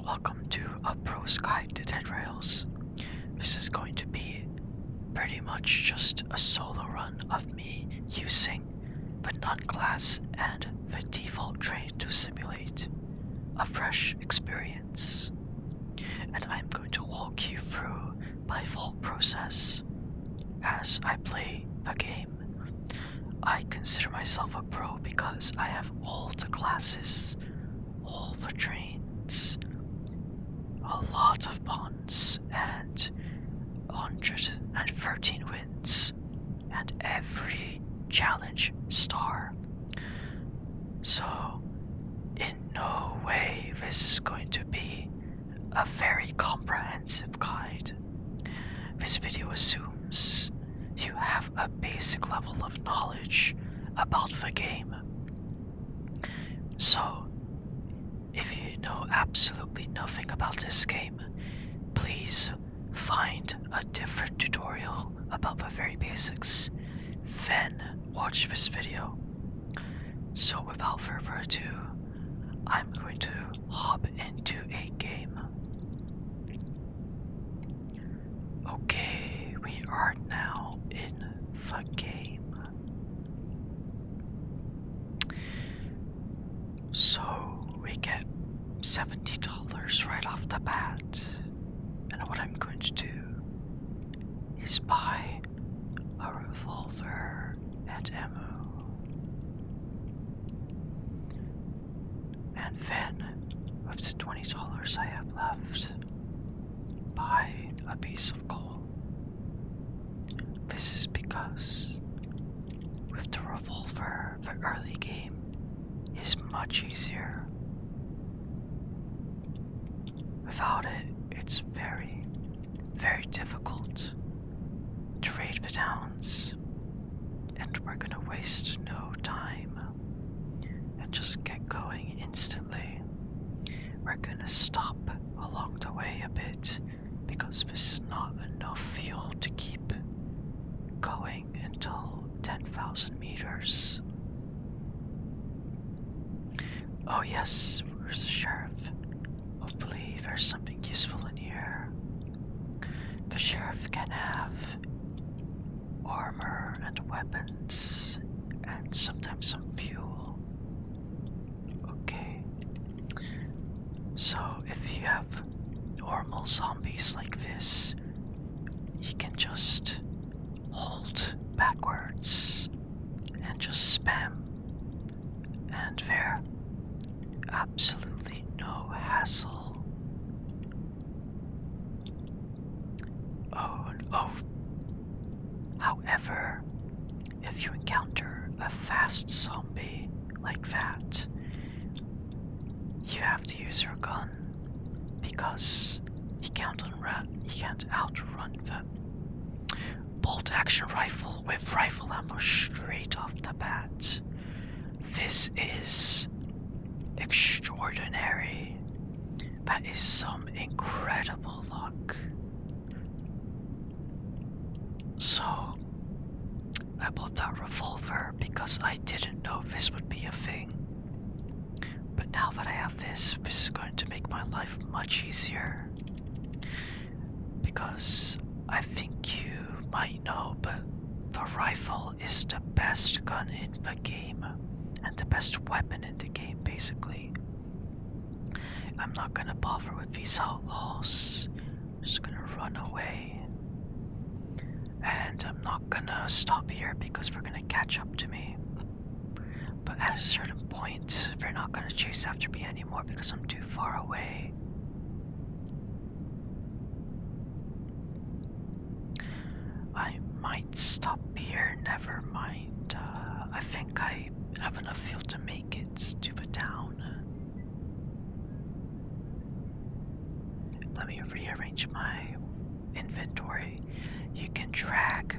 Welcome to A Pro's Guide to Dead Rails. This is going to be pretty much just a solo run of me using the non-class and the default train to simulate a fresh experience. And I'm going to walk you through my thought process as I play the game. I consider myself a pro because I have all the classes, all the trains, a lot of bonds, and 113 wins, and every challenge star. So, in no way this is going to be a very comprehensive guide. This video assumes you have a basic level of knowledge about the game. So, if you know absolutely nothing about this game, please find a different tutorial about the very basics, then watch this video. So without further ado, I'm going to hop into a game. Okay, we are now in the game. So we get $70 right off the bat, and what I'm going to do is buy a revolver and ammo, and then with the $20 I have left, buy a piece of coal. This is because with the revolver, the early game is much easier. Without it, it's very, very difficult to raid the towns, and we're gonna waste no time and just get going instantly. We're gonna stop along the way a bit because this is not enough fuel to keep going until 10,000 meters. Oh yes, where's the sheriff? Hopefully there's something useful in here. The sheriff can have armor and weapons, and sometimes some fuel. Okay. So if you have normal zombies like this, you can just hold backwards and just spam, and they're absolutely no hassle. Oh, however, if you encounter a fast zombie like that, you have to use your gun because you can't outrun them. Bolt action rifle with rifle ammo straight off the bat. This is extraordinary. That is some incredible luck. So, I bought that revolver because I didn't know this would be a thing. But now that I have this is going to make my life much easier. Because I think you might know, but the rifle is the best gun in the game, and the best weapon in the game, basically. I'm not gonna bother with these outlaws. I'm just gonna run away. And I'm not gonna stop here because they're gonna catch up to me. But at a certain point, they're not gonna chase after me anymore because I'm too far away. I might stop here, never mind. I think I have enough fuel to make it to the town. Let me rearrange my inventory. You can drag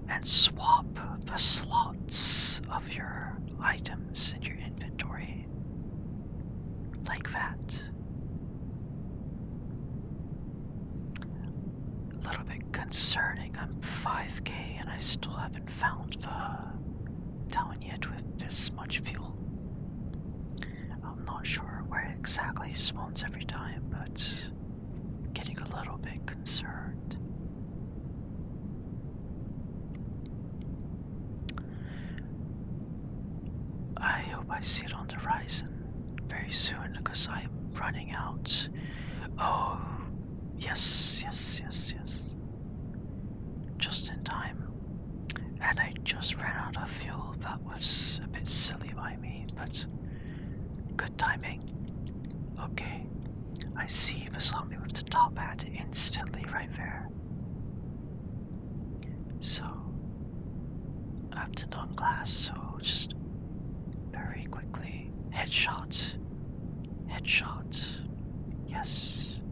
and swap the slots of your items in your inventory like that. A little bit concerning. I'm 5k and I still haven't found the town yet with this much fuel. I'm not sure where where it exactly spawns every time, but getting a little bit concerned. I hope I see it on the horizon very soon because I'm running out. Oh, yes, yes, yes, yes. Just in time. And I just ran out of fuel. That was a bit silly by me, but good timing. Okay, I see the zombie with the top hat instantly right there. So, I have to non-glass, so just very quickly. Headshot. Headshot. Yes.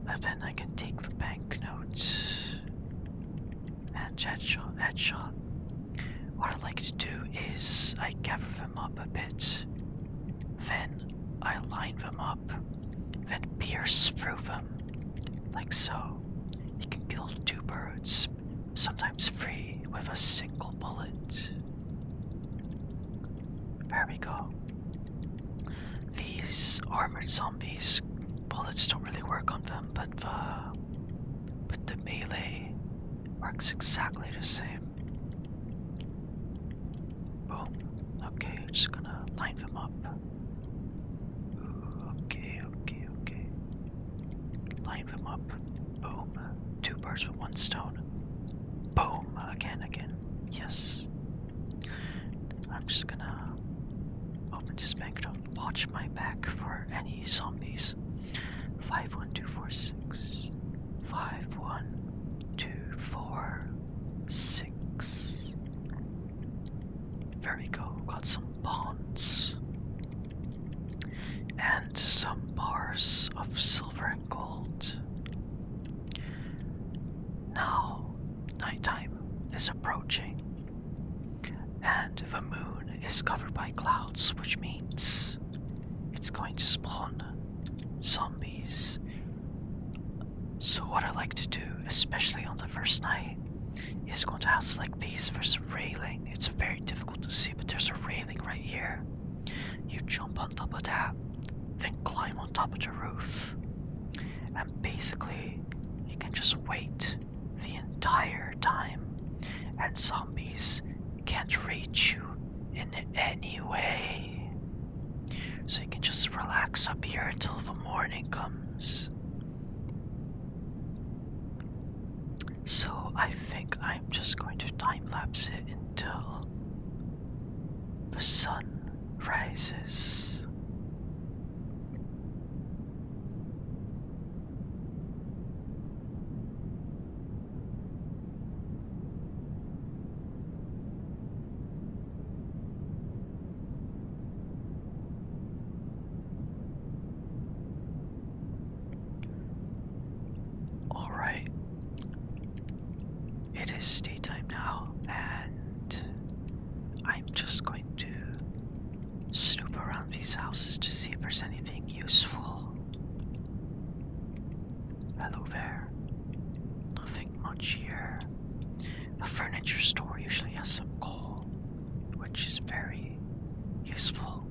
And then I can take the banknote. And headshot, headshot. What I like to do is I gather them up a bit. Then I line them up. Then pierce through them. Like so. You can kill 2 birds, sometimes 3, with a single bullet. There we go. These armored zombies, bullets don't really work on them, but the melee works exactly the same. Boom. Okay, just gonna line them up. Ooh, okay, okay, okay. Line them up. Boom. 2 birds with 1 stone. Boom. Again, again. Yes. I'm just gonna open this banknote. Watch my back for any zombies. 51246. 51246. There we go. Got some bonds. And some bars of silver and gold. Now, nighttime is approaching. And the moon is covered by clouds, which means it's going to spawn zombies. So what I like to do, especially on the first night, is go to houses like these. There's a railing. It's very difficult to see, but there's a railing right here. You jump on top of that, then climb on top of the roof. And basically, you can just wait the entire time, and zombies can't reach you in any way. So you can just relax up here until the morning comes. So I think I'm just going to time-lapse it until the sun rises. Alright. It is daytime now, and I'm just going to snoop around these houses to see if there's anything useful. Hello there. Nothing much here. A furniture store usually has some coal, which is very useful.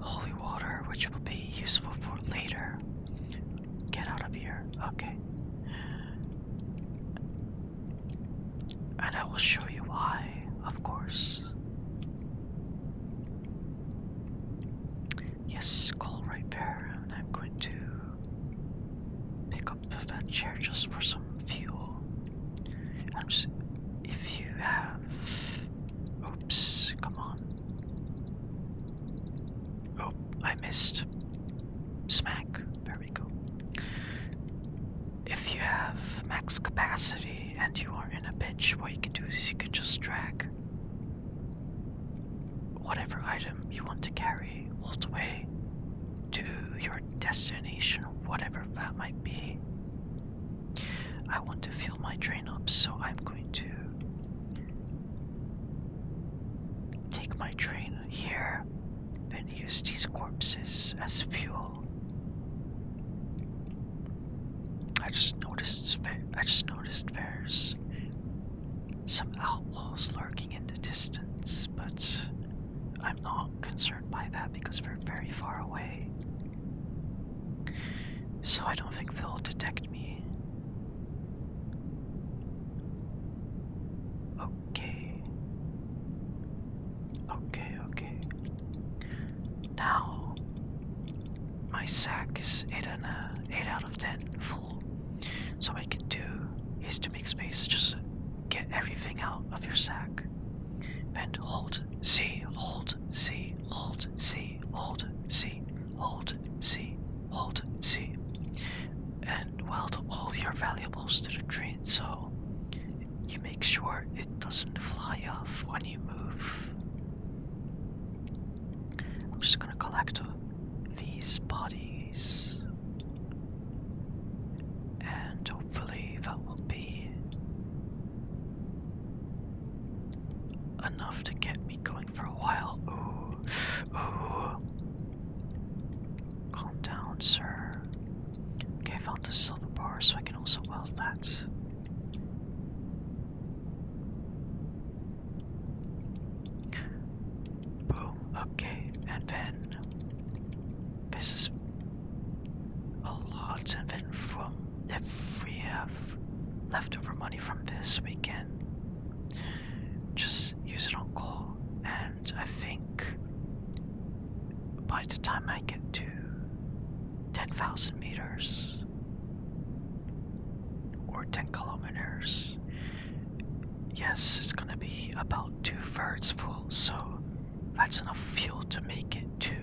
Holy water, which will be useful for later. Get out of here. Okay. And I will show you why, of course. Yes, coal right there. And I'm going to pick up that chair just for some fuel. If you have... Oops, come on. Oh, I missed. Smack. There we go. If you have max capacity and you are in a pinch, what you can do is you can just drag whatever item you want to carry all the way to your destination, whatever that might be. I want to fill my train up, so I'm going to take my train here and use these corpses as fuel. I just noticed there's some outlaws lurking in the distance, but I'm not concerned by that because we're very far away. So I don't think they'll detect me. Okay. Okay. Now, my sack is 8 out of 10 full. So what I can do is to make space, just get everything out of your sack. And hold C, hold C, hold C, hold C, hold C, hold C. And weld all your valuables to the train so you make sure it doesn't fly off when you move. I'm just gonna collect these bodies. And hopefully that will be enough to get me going for a while. Ooh. Calm down, sir. Okay, I found a silver bar, so I can also weld that. Boom, okay, and then this is a lot, and then if we have leftover money from this, we can just use it on coal. And I think by the time I get to 10,000 meters or 10 kilometers, yes, it's gonna be about 2/3 full, so that's enough fuel to make it to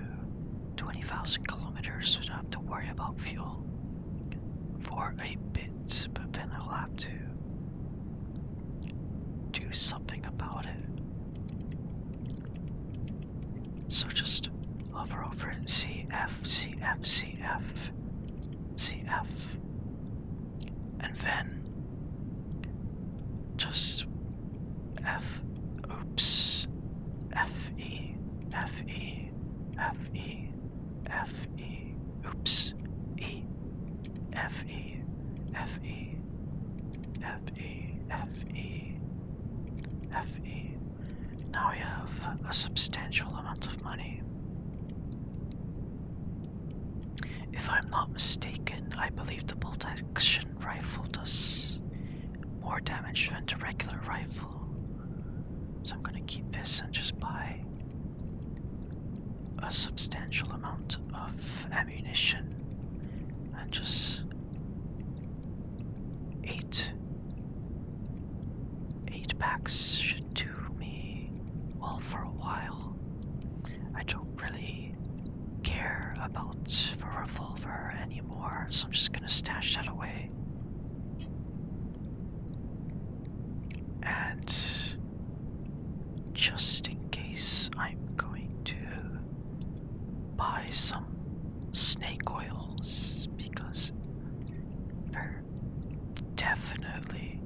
20,000 kilometers without have to worry about fuel for a bit, but then I'll have to do something about it. So just hover over it, CF, and then just F, oops, FE, oops, E, FE. Now we have a substantial amount of money. If I'm not mistaken, I believe the bolt action rifle does more damage than the regular rifle. So I'm gonna keep this and just buy a substantial amount of ammunition and just eight packs should do me well for a while. I don't really care about the revolver anymore, so I'm just gonna stash that away. And just in case, I'm going to buy some snake oils because they're definitely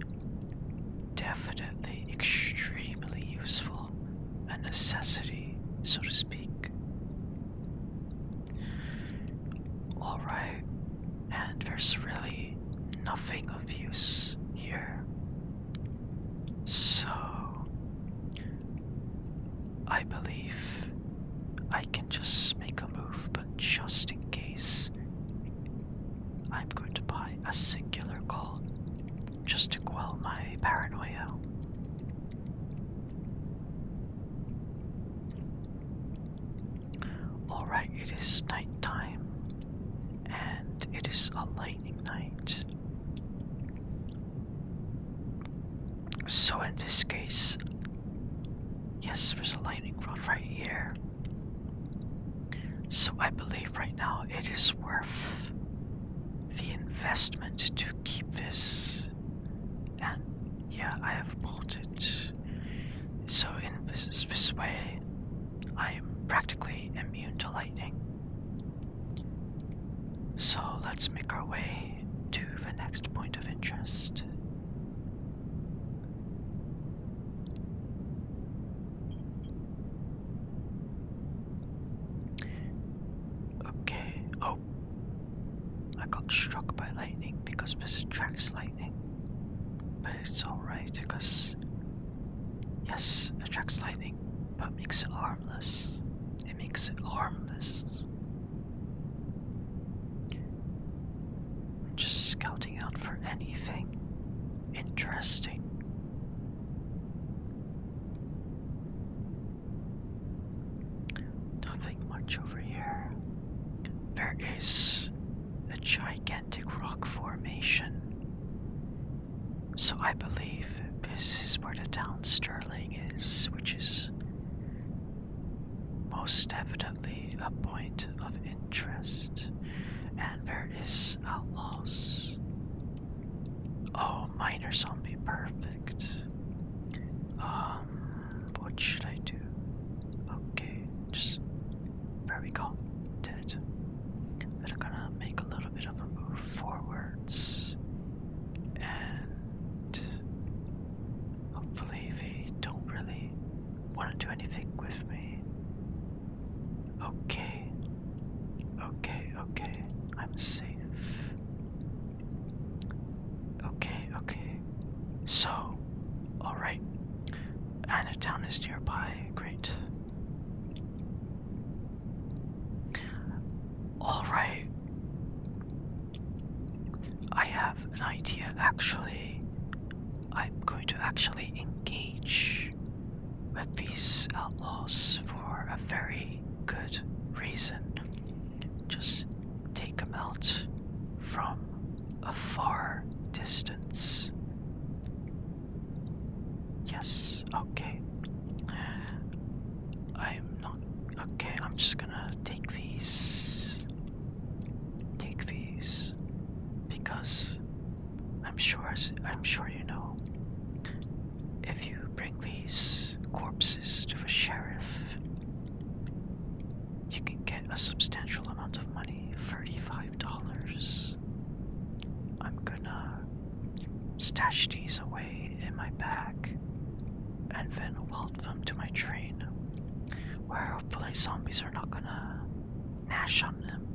extremely useful, a necessity, so to speak. Alright, and there's really nothing of use here. So, I believe I can just make a move, but just in case, I'm going to buy a singular call just to quell my paranoia. Alright, it is nighttime, and it is a lightning night. So in this case, yes, there's a lightning rod right here. So I believe right now it is worth the investment to keep this. And yeah, I have bought it. So in this way, I am practically immune to lightning. So let's make our way to the next point of interest. Okay, oh, I got struck by lightning because this attracts lightning. But it's alright because, yes, it attracts lightning, but makes it harmless. It makes it harmless. Just scouting out for anything interesting. Nothing much over here. There is a gigantic rock formation. So I believe this is where the town Sterling is, which is most definitely a point of interest. And there is outlaws. Oh, miner zombie, perfect. What should I do? Okay, just there we go. Dead. Then I'm gonna make a little bit of a move forwards. And hopefully they don't really want to do anything with me. Okay. Okay. I'm safe. Okay. So, alright. And a town is nearby. Great. Alright. I have an idea, actually. I'm going to actually engage with these outlaws for a very good reason. Just take them out from a far distance. Yes, okay. I'm just gonna take these. Because I'm sure you know, if you bring these corpses to the sheriff, you can get a substantial amount of money, $35. I'm gonna stash these away in my bag and then weld them to my train, where hopefully zombies are not gonna gnash on them.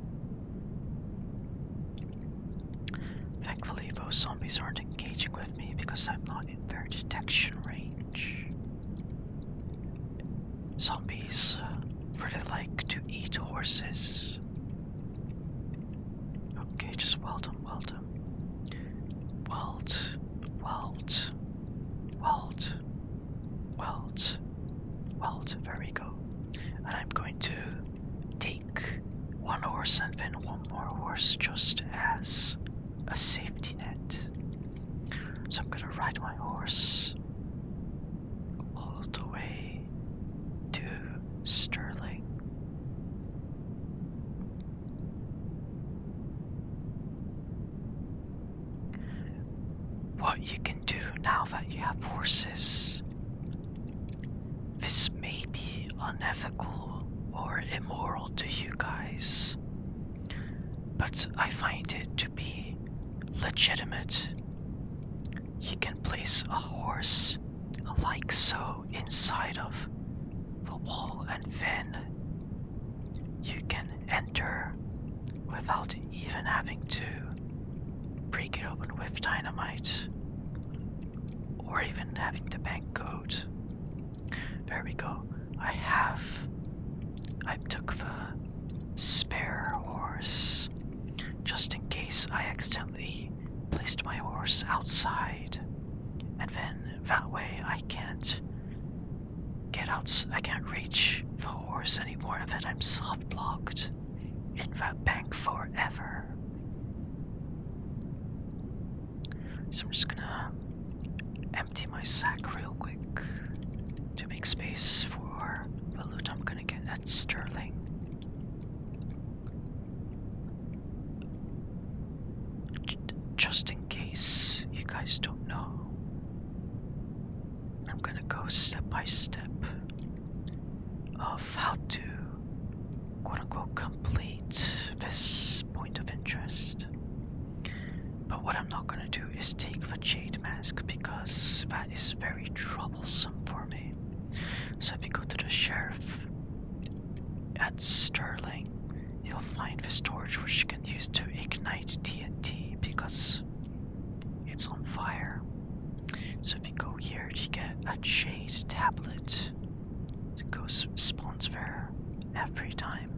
Thankfully, those zombies aren't engaging with me because I'm not in their detection range. Zombies really like to eat horses. Okay, just weld them. Weld. There we go. And I'm going to take one horse and then one more horse just as a safety net. So I'm gonna ride my horse all the way to Sterling. What you can do now that you have horses, this may be unethical or immoral to you guys, but I find it to be legitimate. You can place a horse like so inside of the wall, and then you can enter without even having to break it open with dynamite or even having the bank code. There we go. I took the spare horse just in case I accidentally placed my horse outside, and then that way I can't reach the horse anymore, and then I'm soft locked in that bank forever. So I'm just gonna empty my sack real quick to make space for the loot I'm gonna get at Sterling. Just in case you guys don't know, I'm gonna go step by step of how to quote-unquote complete this point of interest. But what I'm not gonna do is take the Jade Mask, because that is very troublesome for me. So if you go to the sheriff at Sterling, you'll find this torch which you can use to ignite TNT because it's on fire. So if you go here, you get a Jade Tablet. spawns there every time.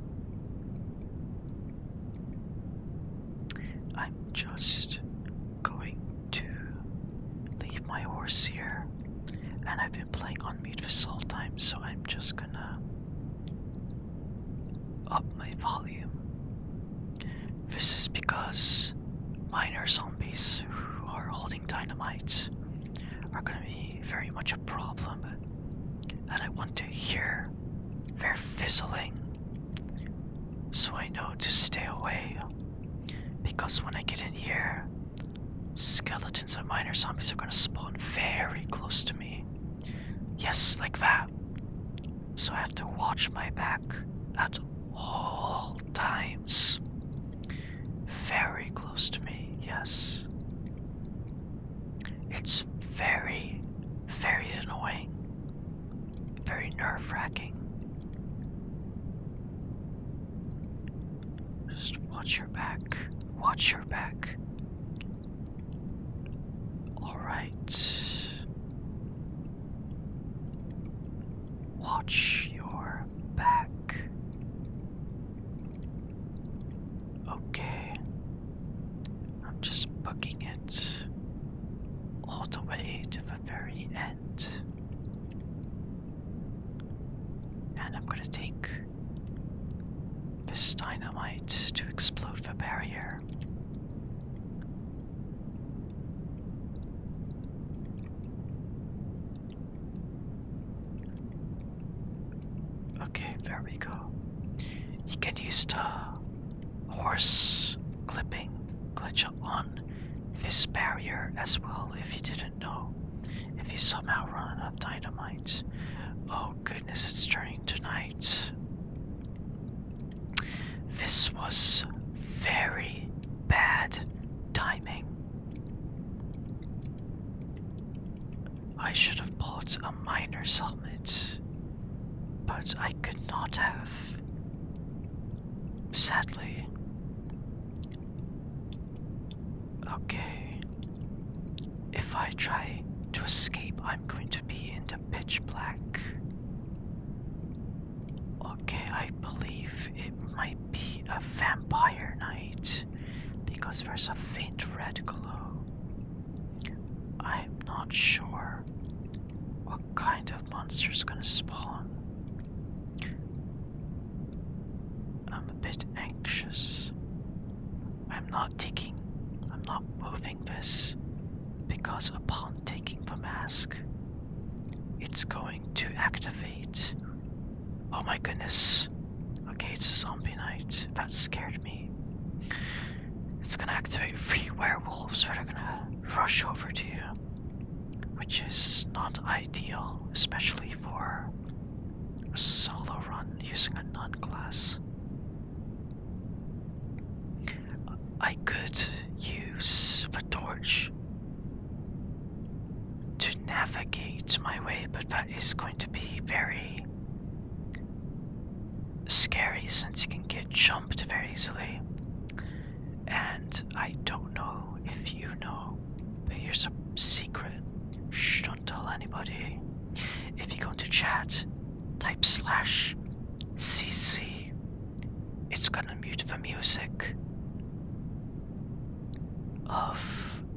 I'm just going to leave my horse here, and I've been playing on mute this whole time, so I'm just gonna up my volume. This is because miner zombies who are holding dynamite are gonna be very much a problem, and I want to hear their fizzling so I know to stay away. Because when I get in here, skeletons and miner zombies are gonna spawn very close to me. Yes, like that. So I have to watch my back at all times. Very close to me, yes. It's very, very annoying. Very nerve-wracking. Just watch your back. Watch your back. Alright. Watch your back. Okay. I'm just booking it all the way to the very end. And I'm gonna take this dynamite to explode the barrier. Okay, there we go. You can use the horse clipping glitch on this barrier as well if you didn't know. If you somehow run out of dynamite. Oh goodness, it's turning to night. This was very bad timing. I should have bought a miner's helmet, but I could not have. Sadly. Okay. If I try to escape, I'm going to be in the pitch black. Okay, I believe it might be a vampire night because there's a faint red glow. I'm not sure what kind of monster is gonna spawn. I'm a bit anxious. I'm not moving this because upon taking the mask, it's going to activate. Oh my goodness. Okay, it's a zombie night. That scared me. It's gonna activate 3 werewolves that are gonna rush over to you, which is not ideal, especially for a solo run using a non-class. I could use the torch to navigate my way, but that is going to be very scary since you can get jumped very easily. And I don't know if you know, but here's a secret. Shh, don't tell anybody. If you go into chat, type /cc, it's gonna mute the music of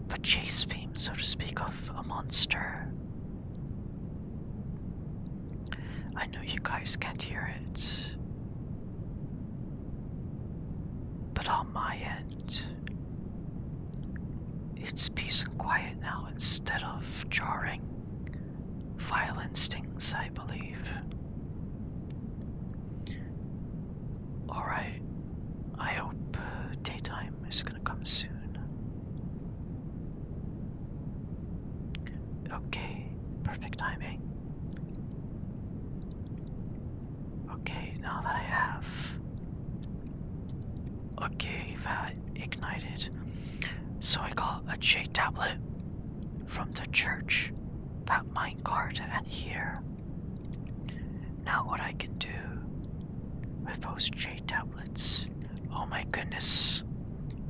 the chase theme, so to speak, of a monster. I know you guys can't hear it, but on my end, it's peace and quiet now instead of jarring violent stings, I believe. Alright, I hope daytime is gonna come soon. Okay, perfect timing. Okay, now that I have. Okay, that ignited. So I got a J tablet from the church, that minecart, and here. Now what I can do with those J tablets. Oh my goodness.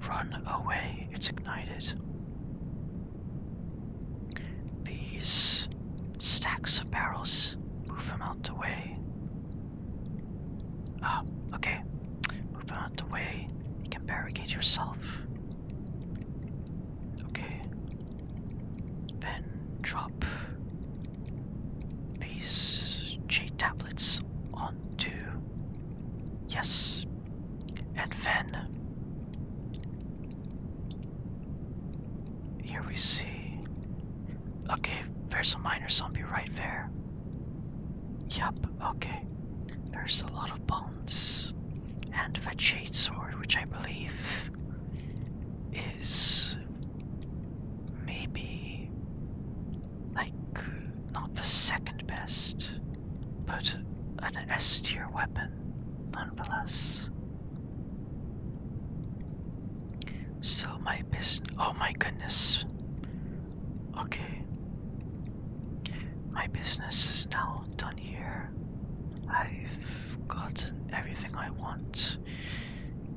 Run away, it's ignited. These stacks of barrels, move them out the way. Okay. Move out the way. You can barricade yourself. Okay. Then drop these jade tablets onto. Yes. And then here we see. Okay, there's a minor zombie right there. Yup, okay. There's a lot of bones. And the jade sword, which I believe is maybe like not the second best, but an S tier weapon nonetheless. So my business. Oh my goodness. Okay. My business is now done here. I've gotten everything I want.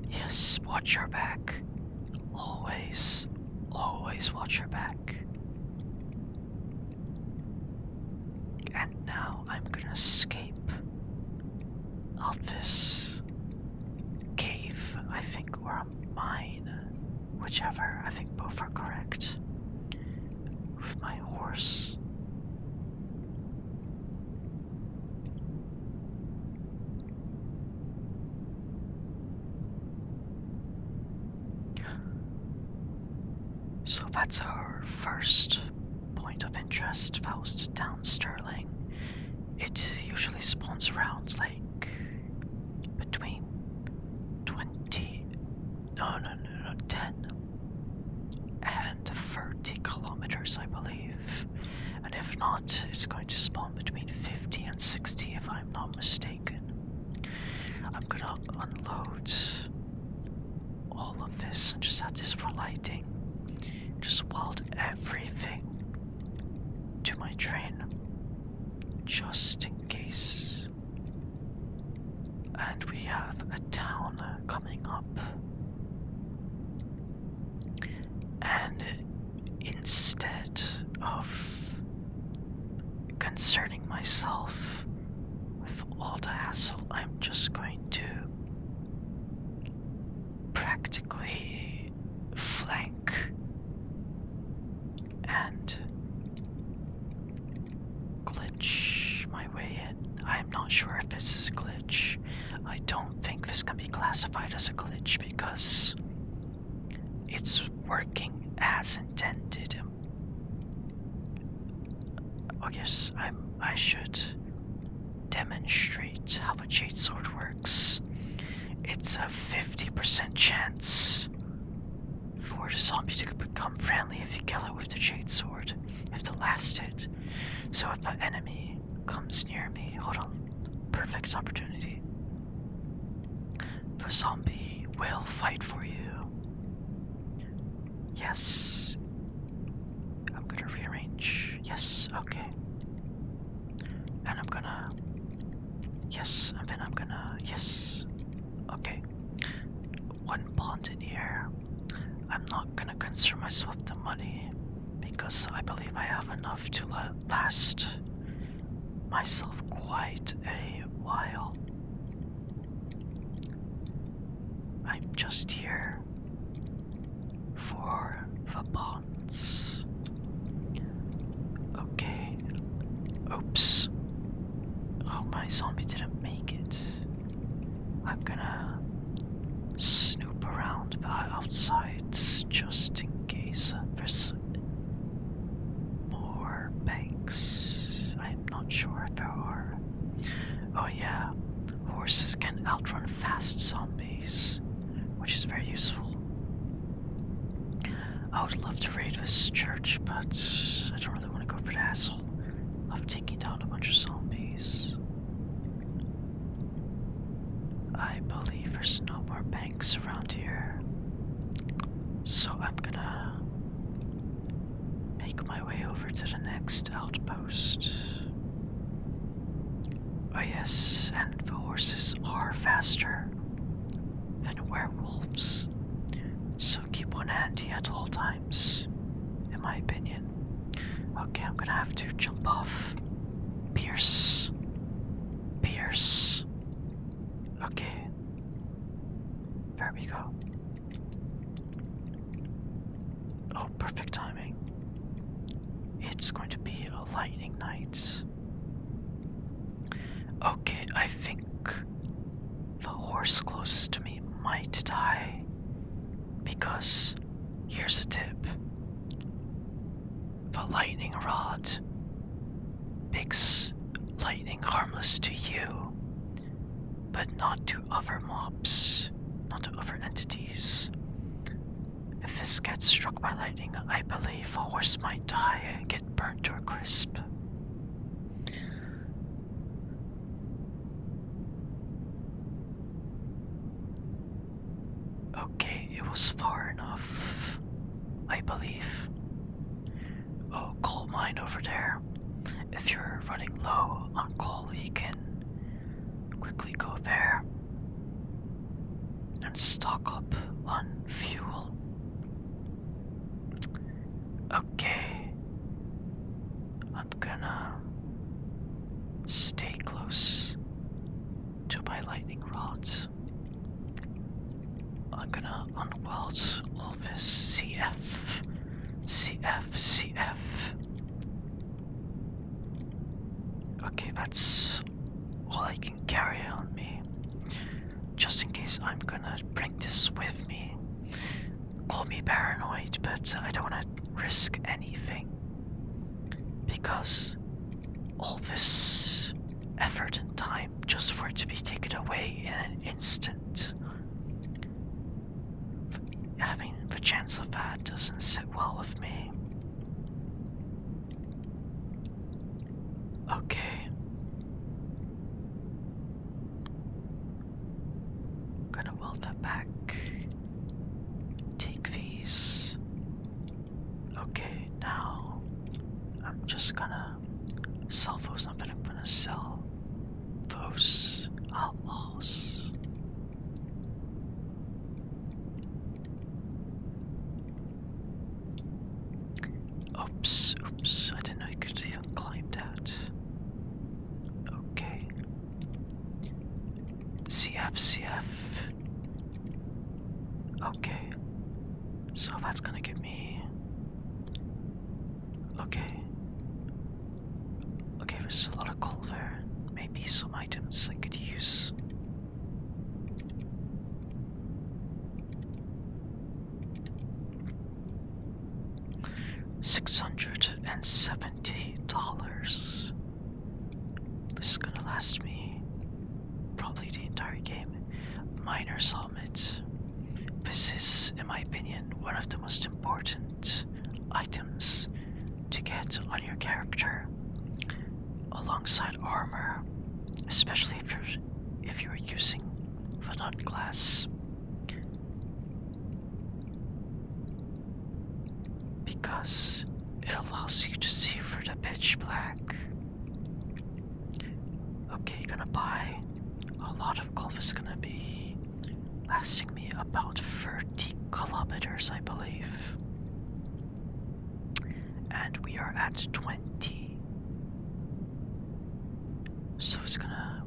Yes, watch your back. Always, always watch your back. And now I'm gonna escape out this cave, I think, or a mine. Whichever, I think both are correct. With my horse. So that's our first point of interest. That was the town Sterling. It usually spawns around like between 10 and 30 kilometers, I believe. And if not, it's going to spawn between 50 and 60 if I'm not mistaken. I'm gonna unload all of this and just have this for lighting. Just weld everything to my train, just in case. And we have a town coming up. And instead of concerning myself with all the hassle, I'm just going to practically flank and glitch my way in. I'm not sure if this is a glitch. I don't think this can be classified as a glitch because it's working as intended. I guess I should demonstrate how a jade sword works. It's a 50% chance for the zombie to become friendly if you kill it with the jade sword, if the last hit. So if an enemy comes near me, hold on, perfect opportunity. The zombie will fight for you. Yes. I'm gonna rearrange. Yes, okay. And I'm gonna. Yes, and then I'm gonna. Yes. Okay. One bond in here. I'm not gonna concern myself with the money because I believe I have enough to last myself quite a while. I'm just here for the bonds. Okay. Oops. Oh, my zombie didn't make it. I'm gonna snoop around the outsides just in case there's more banks. I'm not sure if there are. Oh yeah, horses can outrun fast zombies, which is very useful. I would love to raid this church, but I don't really want to go for the hassle of taking down a bunch of zombies. I believe there's no more banks around here, so I'm gonna make my way over to the next outpost. Oh yes, and the horses are faster than werewolves, so keep one handy at all times, in my opinion. Okay, I'm gonna have to jump off. Pierce. Pierce. Okay. There we go. Oh, perfect timing. It's going to be a lightning night. Okay, I think the horse closest to me might die. Because here's a tip. The lightning rod makes lightning harmless to you, but not to other mobs, not to other entities. If this gets struck by lightning, I believe a horse might die and get burnt to a crisp. Okay, it was far enough, I believe. Oh, coal mine over there. If you're running low on coal, you can quickly go there and stock up on fuel. Okay, I'm gonna stay close to my lightning rods. I'm gonna unweld all this CF, CF, CF. Okay, that's all I can carry on me, just in case I'm gonna bring this with me. Call me paranoid, but I don't want to risk anything, because all this effort and time just for it to be taken away in an instant, having the chance of that doesn't sit well with me. Okay. Gonna weld that back. Take these. Okay, now I'm just gonna sell those, but I'm gonna sell those outlaws. Oops, oops, I didn't know you could even climb that. Okay. CF, CF. Okay. So that's gonna give me... Okay. Okay, there's a lot of coal there. Maybe some items I could use. $670. This is gonna last me probably the entire game. Miner's helmet. This is, in my opinion, one of the most important items to get on your character, alongside armor, especially if you're using the nut glass, because it allows you to see through the pitch black. Okay, gonna buy a lot of golf. Is gonna be lasting me about 30 kilometers, I believe. And we are at 20. So it's gonna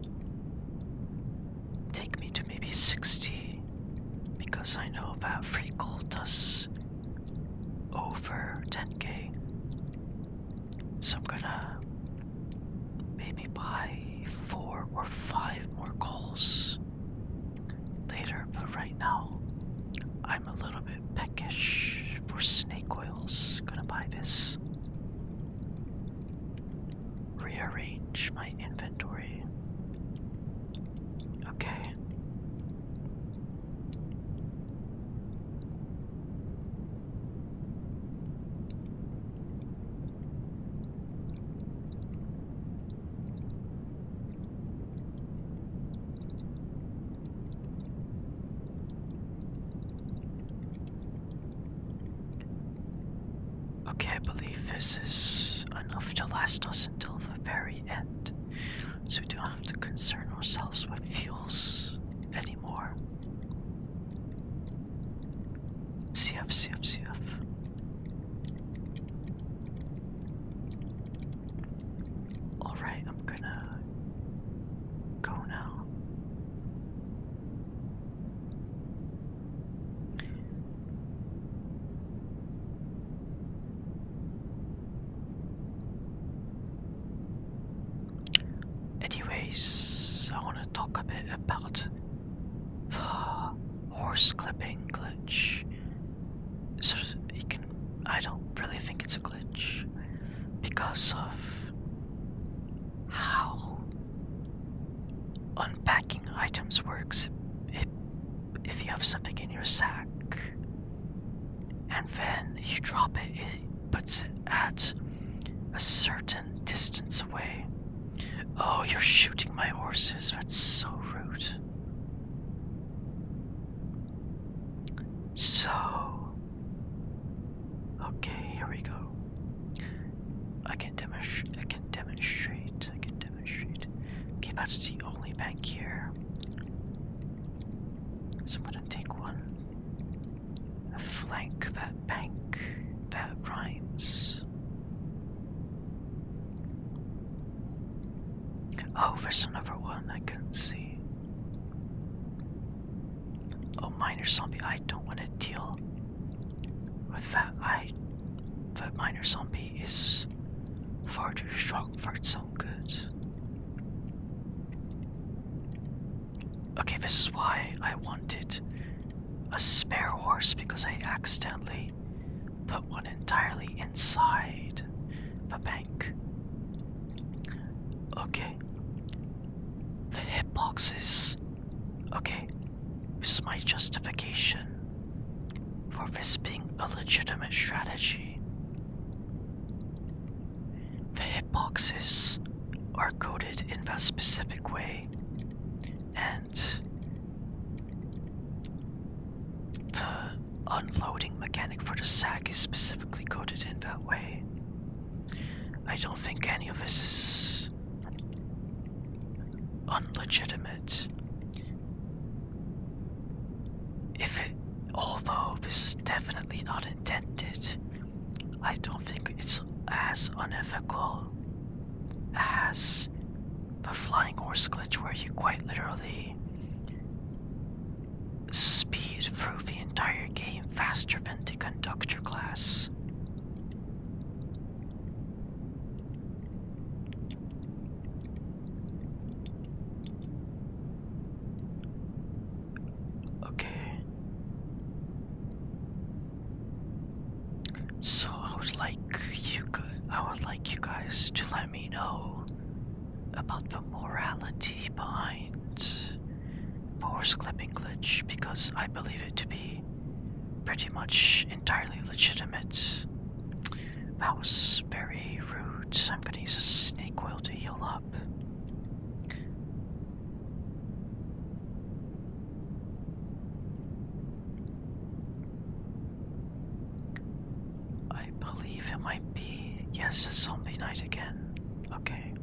take me to maybe 60, because I know that free gold does over 10k. So I'm gonna maybe buy 4 or 5 more coals later, but right now I'm a little bit peckish for snake oils. Gonna buy this. Rearrange my inventory. Okay. Okay, I believe this is enough to last us until the very end, so we don't have to concern ourselves with fuels anymore. CF, CF, CF. Alright, I'm gonna go now. horse clipping glitch. So you can. I don't really think it's a glitch because of how unpacking items works. If you have something in your sack and then you drop it, it puts it at a certain distance away. Oh, you're shooting my horses. That's so rude. So, okay, here we go. I can demonstrate. Okay, that's the only bank here. So I'm gonna take one. A flank that bank. That rhymes. Oh, there's another one I couldn't see. Oh, miner zombie. I don't want to deal with that. That miner zombie is far too strong for its own good. Okay, this is why I wanted a spare horse, because I accidentally put one entirely inside the bank. Okay. The hitboxes. Okay, this is my justification for this being a legitimate strategy. The hitboxes are coded in that specific way, and the unloading mechanic for the sack is specifically coded in that way. I don't think any of this is unlegitimate. Although this is definitely not intended, I don't think it's as unethical as the flying horse glitch, where you quite literally speed through the entire game faster than the conductor class. Okay. So I would like you guys to let me know about the morality behind the horse clipping glitch, because I believe it to be pretty much entirely legitimate. That was very rude. I'm gonna use a snake oil to heal up. I believe it might be, yes, a zombie night again. Okay.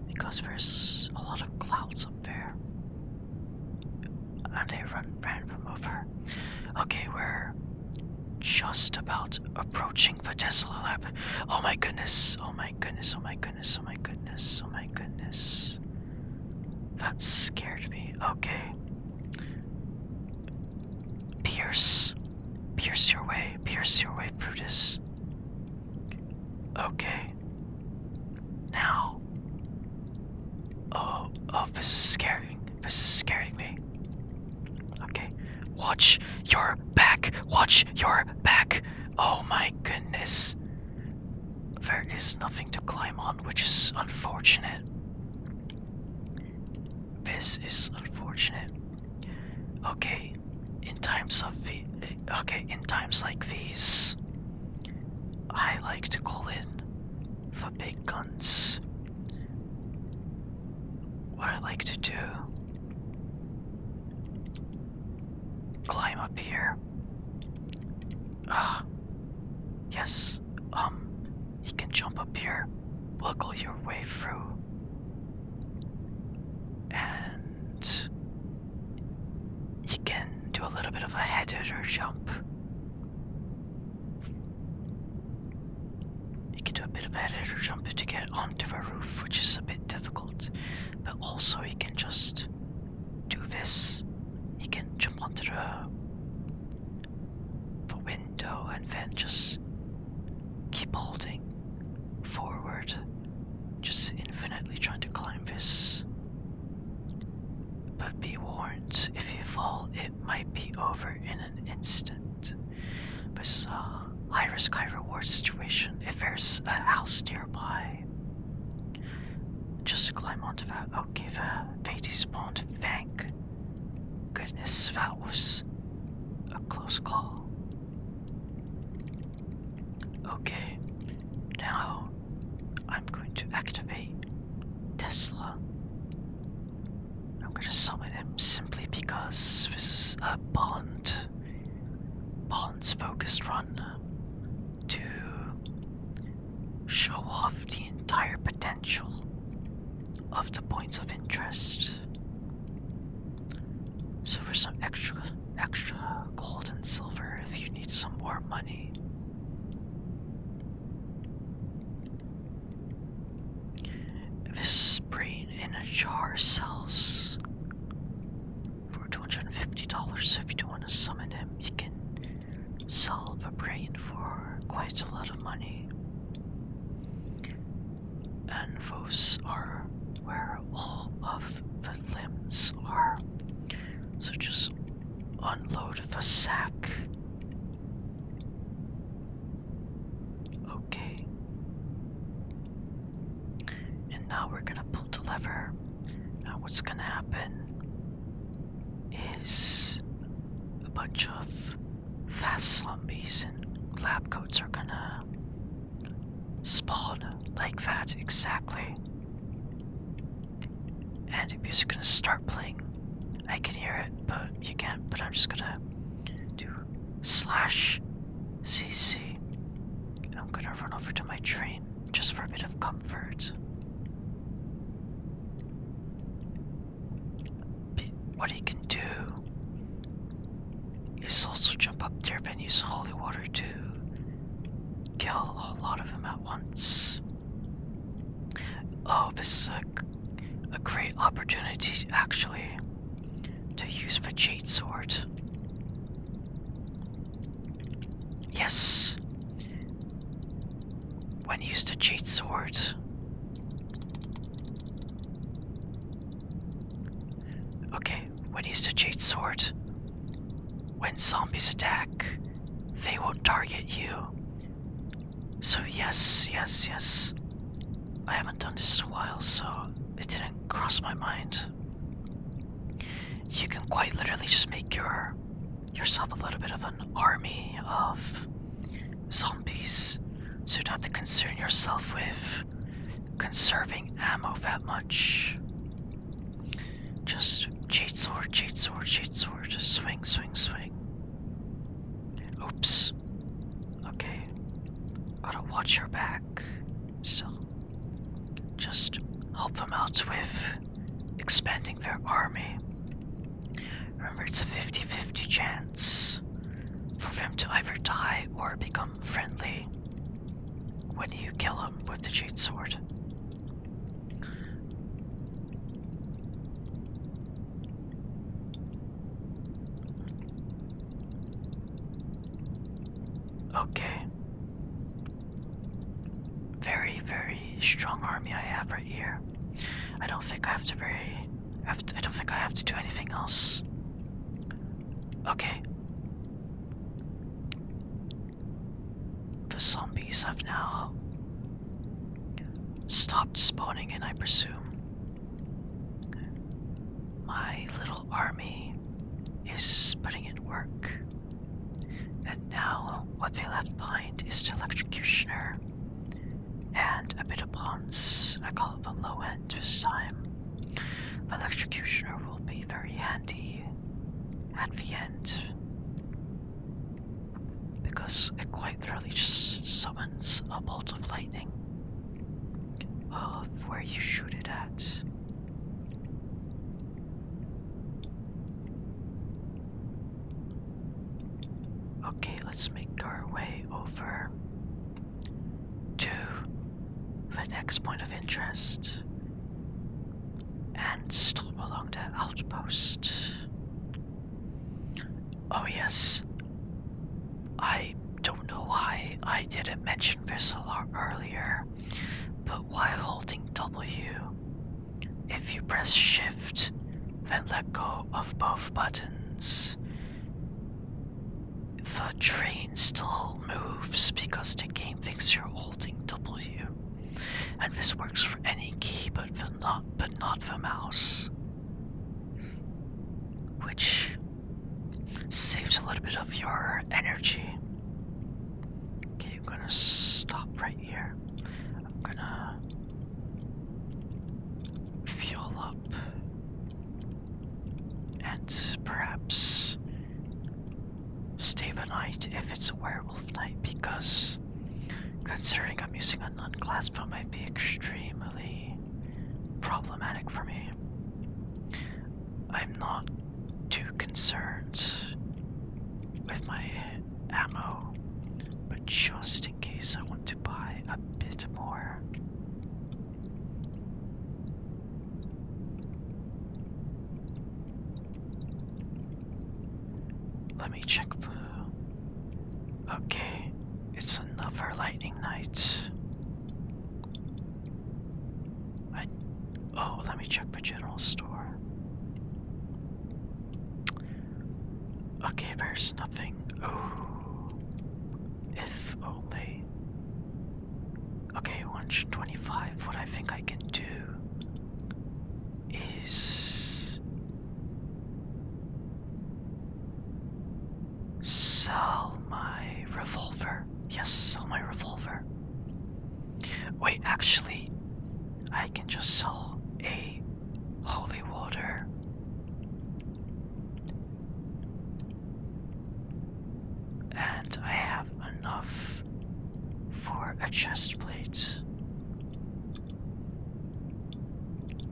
Because there's a lot of clouds up there. And they ran them over. Okay, we're just about approaching the Tesla lab. Oh my goodness, oh my goodness, oh my goodness, oh my goodness, oh my goodness. That scared me. Okay. Pierce your way through this. Okay. Now. Oh, this is scaring me. Okay. Watch your back, Oh my goodness. There is nothing to climb on, which is unfortunate. This is unfortunate. Okay, in times like these, I like to call in the big guns. What I like to do, climb up here. Yes, you can jump up here, wiggle your way through, and you can do a little bit of a head-under jump. You can do a bit of a head-under jump to get onto the roof, which is a bit difficult, but also you can just do this. You can jump onto the window and then just keep holding forward, just infinitely trying to climb this. But be warned, if you fall, it might be over in an instant. But it's a high risk, high reward situation. If there's a house nearby, just climb onto that. Okay, they despawned. Thank goodness, that was a close call. Okay, now I'm going to activate Tesla. I'm going to summon him simply because this is a Bond's focused run to show off the entire potential of the points of interest. So for some extra gold and silver if you need some more money. This brain in a jar sells for $250, so if you don't want to summon him, you can sell the brain for quite a lot of money. And those are where all of the limbs are. So just unload the sack. Okay. And now we're gonna pull the lever. Now what's gonna happen is a bunch of fast zombies and lab coats are gonna spawn like that exactly. And the music's gonna start playing. I can hear it, but you can't. But I'm just gonna do /cc. I'm gonna run over to my train just for a bit of comfort. What he can do is also jump up there and use holy water to kill a lot of them at once. Oh, this is a great opportunity actually to use the Jade Sword. Yes. When you use the Jade Sword, okay, when you use the Jade Sword, when zombies attack, they won't target you. So yes. I haven't done this in a while, so it didn't cross my mind. You can quite literally just make yourself a little bit of an army of zombies, so you don't have to concern yourself with conserving ammo that much. Just Jade Sword, swing. Oops. Okay. Gotta watch your back. So, just help them out with expanding their army. Remember, it's a 50-50 chance for them to either die or become friendly when you kill them with the Jade Sword. Okay. Very, very strong army I have right here. I don't think I have to do anything else. Okay. The zombies have now stopped spawning in, I presume. My little army is putting in work. And now what they left behind is the Electrocutioner and a bit of bonds. I call it the low end this time. The Electrocutioner will be very handy at the end, because it quite literally just summons a bolt of lightning of where you shoot it at. Okay, let's make our way over to the next point of interest and stop along the outpost. Oh yes, I don't know why I didn't mention this a lot earlier, but while holding W, if you press shift, then let go of both buttons, means the train still moves because the game thinks you're holding W. And this works for any key but not the mouse. Which saves a little bit of your energy. Okay, I'm gonna stop right here. I'm gonna fuel up and perhaps stay the night if it's a werewolf night, because considering I'm using a non-class phone might be extremely problematic for me. I'm not too concerned with my ammo, but just in case I want to buy a bit more. Let me check the... Okay, it's another lightning night. Oh, let me check the general store. Okay, there's nothing. Oh, if only. Okay, 125. What I think I can do is sell my revolver. Yes, sell my revolver. Wait, actually, I can just sell a holy water. And I have enough for a chest plate.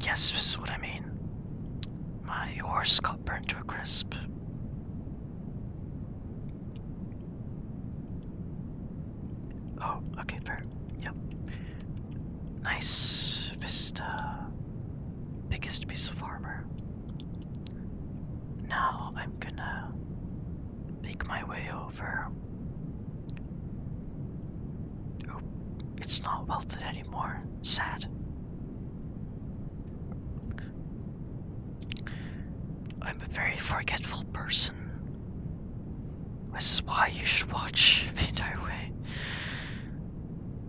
Yes, this is what I mean. My horse got burned to a crisp. Oh, okay, fair. Yep. Nice vista. Biggest piece of armor. Now I'm gonna make my way over. Oh, it's not welded anymore. Sad. I'm a very forgetful person. This is why you should watch the entire way.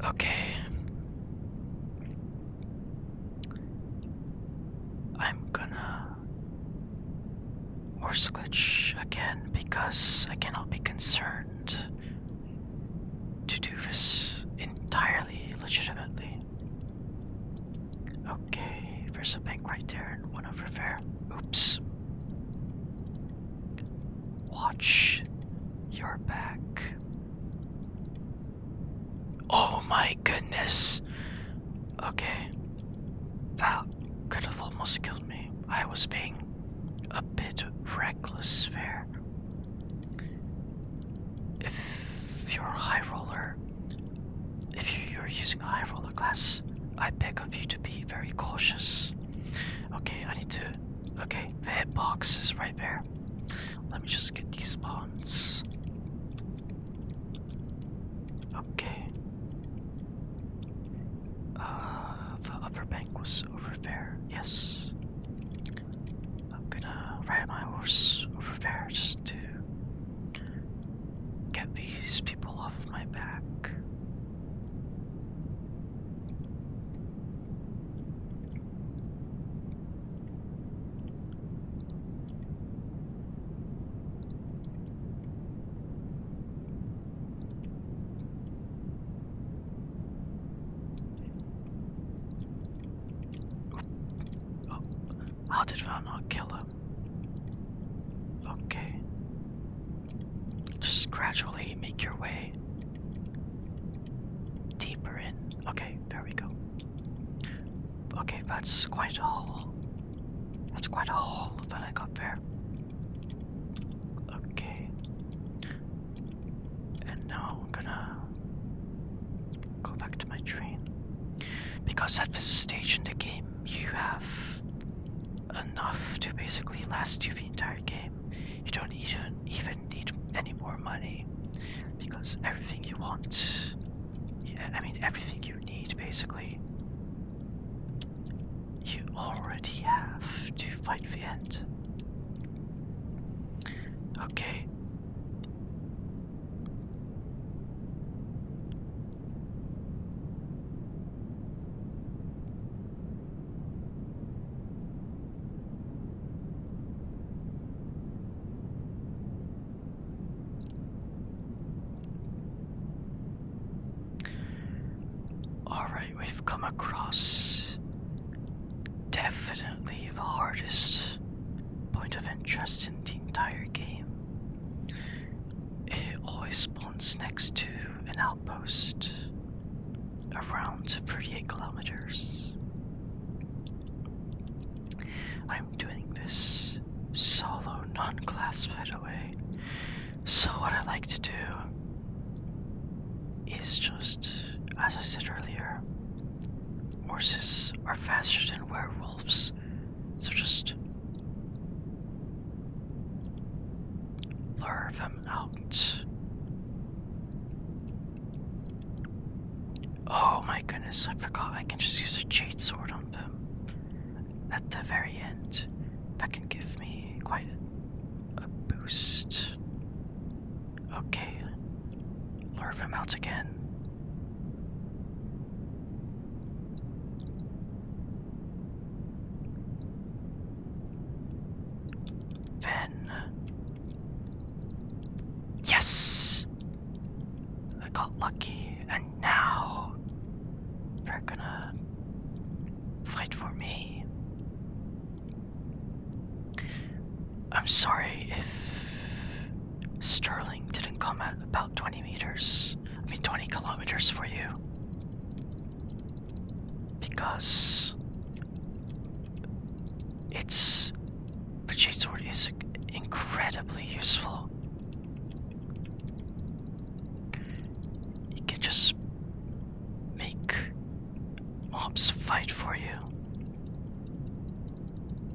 Okay. I'm gonna horse glitch again because I cannot be concerned to do this entirely legitimately. Okay, there's a bank right there and one over there. Oops. Watch your back. Oh my goodness. Okay. That could have almost killed me. I was being a bit reckless there. If you're a high roller, if you're using a high roller class, I beg of you to be very cautious. Okay, I need to... Okay, the hitbox is right there. Let me just get these bonds. Okay. The upper bank was over there, yes. I'm gonna ride my horse over there just to get these people off of my back. How did I not kill him? Okay. Just gradually make your way deeper in. Okay, there we go. Okay, that's quite a hole. That's quite a hole that I got there. Okay. And now I'm gonna go back to my train. Because at this stage in the game, you have enough to basically last you the entire game. You don't even need any more money, because everything you want, I mean everything you need basically, you already have to fight the end. Okay. Alright, we've come across definitely the hardest point of interest in the entire game. It always spawns next to an outpost around 38 kilometers. I'm doing this solo, non-class, by the way. So what I like to do is just, as I said earlier, horses are faster than werewolves, so just lure them out. Oh my goodness, I forgot I can just use a jade sword on them at the very end. That can give me quite a boost. Okay, lure them out again. Then, yes! I got lucky, and now they're gonna fight for me. I'm sorry if Sterling didn't come at about 20 kilometers for you. Because the jade sword is incredibly useful. You can just make mobs fight for you.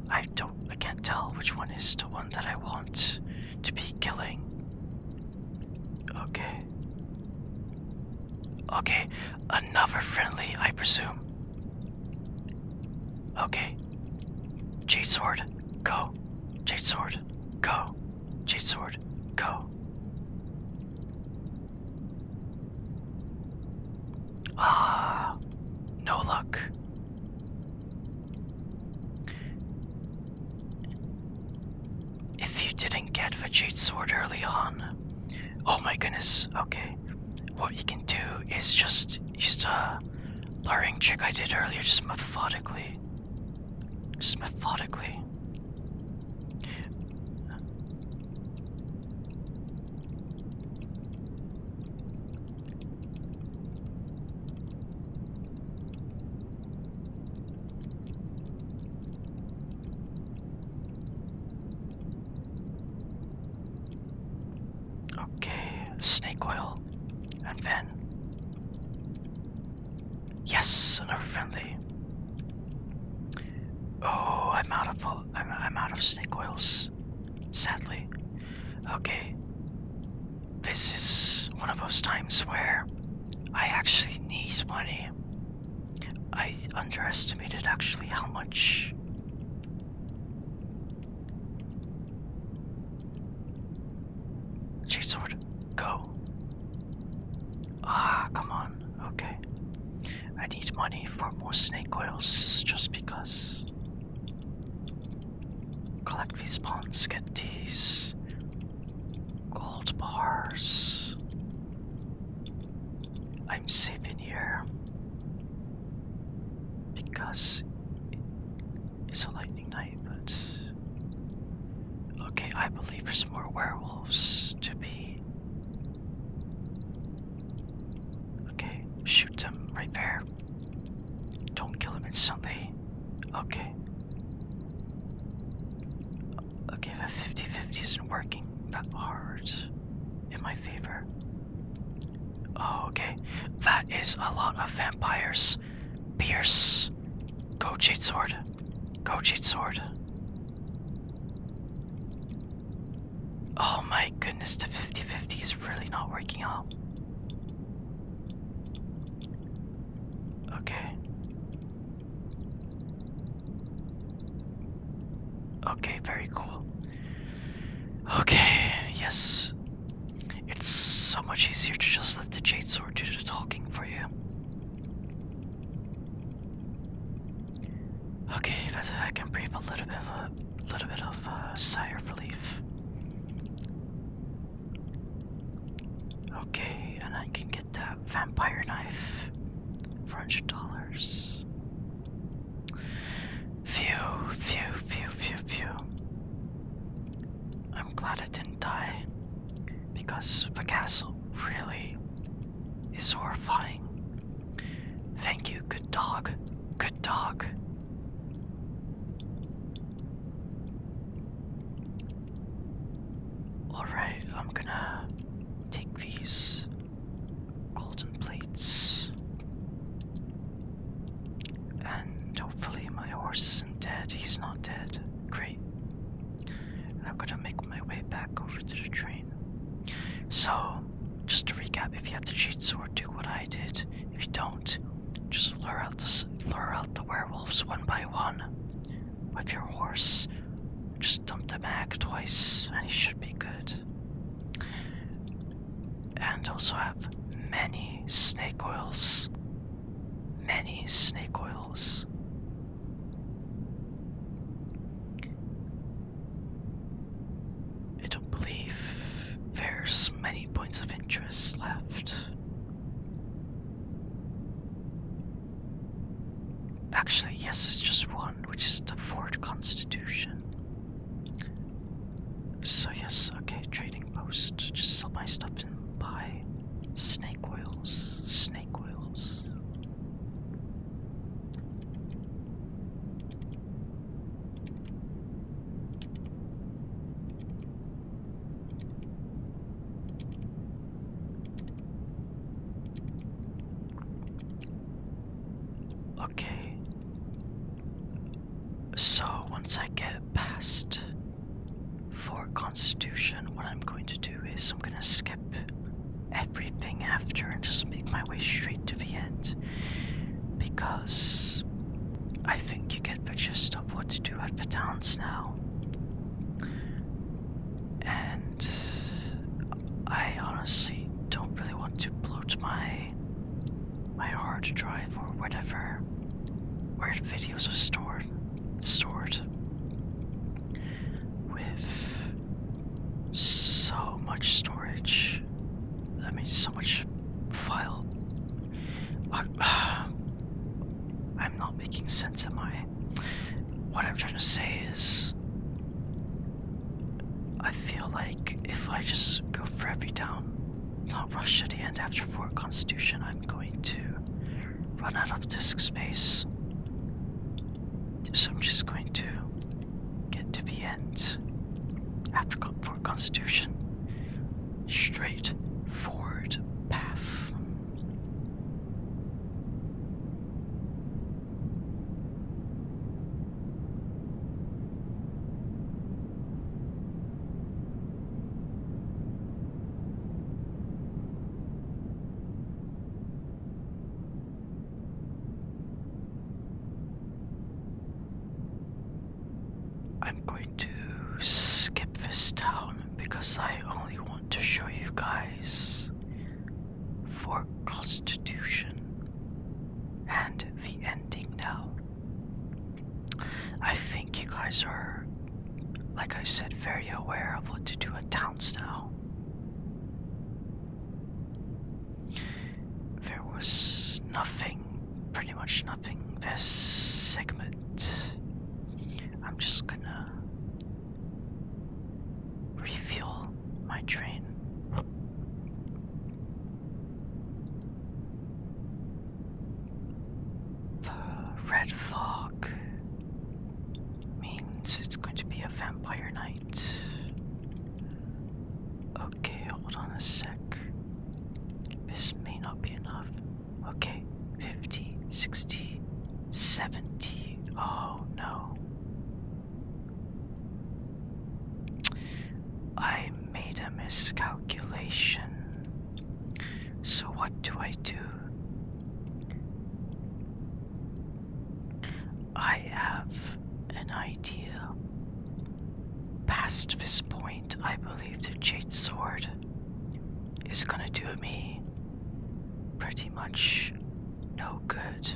I can't tell which one is the one that I want to be killing. Okay. Okay, another friendly, I presume. Okay. Jade sword, go. Jade sword, go. Jade sword, go. Ah, no luck. If you didn't get the jade sword early on, oh my goodness, okay. What you can do is just use the luring trick I did earlier, just methodically. Just methodically. Okay, snake oil. And then, yes, another friendly. Oh, I'm out of snake oils, sadly. Okay, this is one of those times where I actually need money. I underestimated actually how much. Jade sword, go. Ah, come on. Okay. I need money for more snake oils just because. Collect these spawns, get these gold bars. I'm safe in here because it's a lightning night, but okay, I believe there's more werewolves to be. Okay, shoot them right there. Don't kill them instantly. Okay. Okay, the 50-50 isn't working that hard in my favor. Oh, okay. That is a lot of vampires. Pierce. Go, Jade Sword. Go, Jade Sword. Oh my goodness, the 50-50 is really not working out. Okay. Okay, very cool. Okay, yes, it's so much easier to just let the Jade Sword do the talking for you. Okay, but I can breathe a little bit of a sigh of relief. Okay, and I can get that vampire knife for $100. Phew. I'm glad I didn't die, because the castle really is horrifying. Thank you, good dog. Good dog. Alright, I'm gonna take these golden plates. And hopefully my horse isn't dead. He's not dead. Great. I'm gonna make my way back over to the train. So, just to recap, if you have the Jade Sword, do what I did. If you don't, just lure out the werewolves one by one with your horse. Just dump the mag twice, and you should be good. And also have many snake oils. Many snake oils. I don't believe there's many points of interest left. Actually, yes, it's just one, which is the Fort Constitution. So yes, okay, trading post. Just sell my stuff and buy snake oils. Snake oils. Okay. So once I get past Fort Constitution, what I'm going to do is I'm gonna skip everything after and just make my way straight to the end, because I think you get the gist of what to do at the towns now. And I honestly don't really want to bloat my hard drive or whatever where the videos are stored with so much storage. I mean, so much file. I'm not making sense, am I? What I'm trying to say is, I feel like if I just go for every town, not rush to the end after Fort Constitution, I'm going to run out of disk space. So I'm just going to get to the end after Fort Constitution. Straight forward path. I'm going to skip this town because I only want to show you guys Fort Constitution and the ending now. I think you guys are, like I said, very aware of what to do at towns now. There was nothing, pretty much nothing this segment. I'm just gonna refuel my train. The red fog means it's going to be a vampire night. Okay, hold on a sec. This may not be enough. Okay, 50, 60, 70. Oh no. I made a miscalculation. So what do? I have an idea. Past this point, I believe the Jade Sword is gonna do me pretty much no good.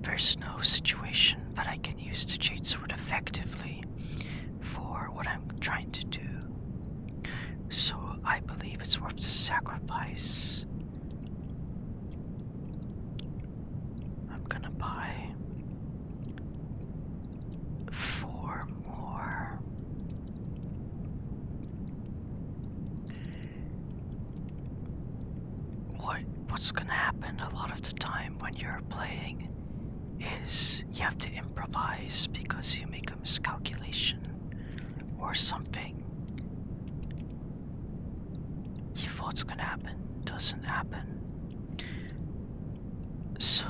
There's no situation that I can use the Jade Sword effectively for what I'm trying to do. So I believe it's worth the sacrifice. I'm gonna buy 4 more. What's gonna happen a lot of the time when you're playing is you have to improvise because you make a miscalculation or something. You thought it's gonna happen, doesn't happen. So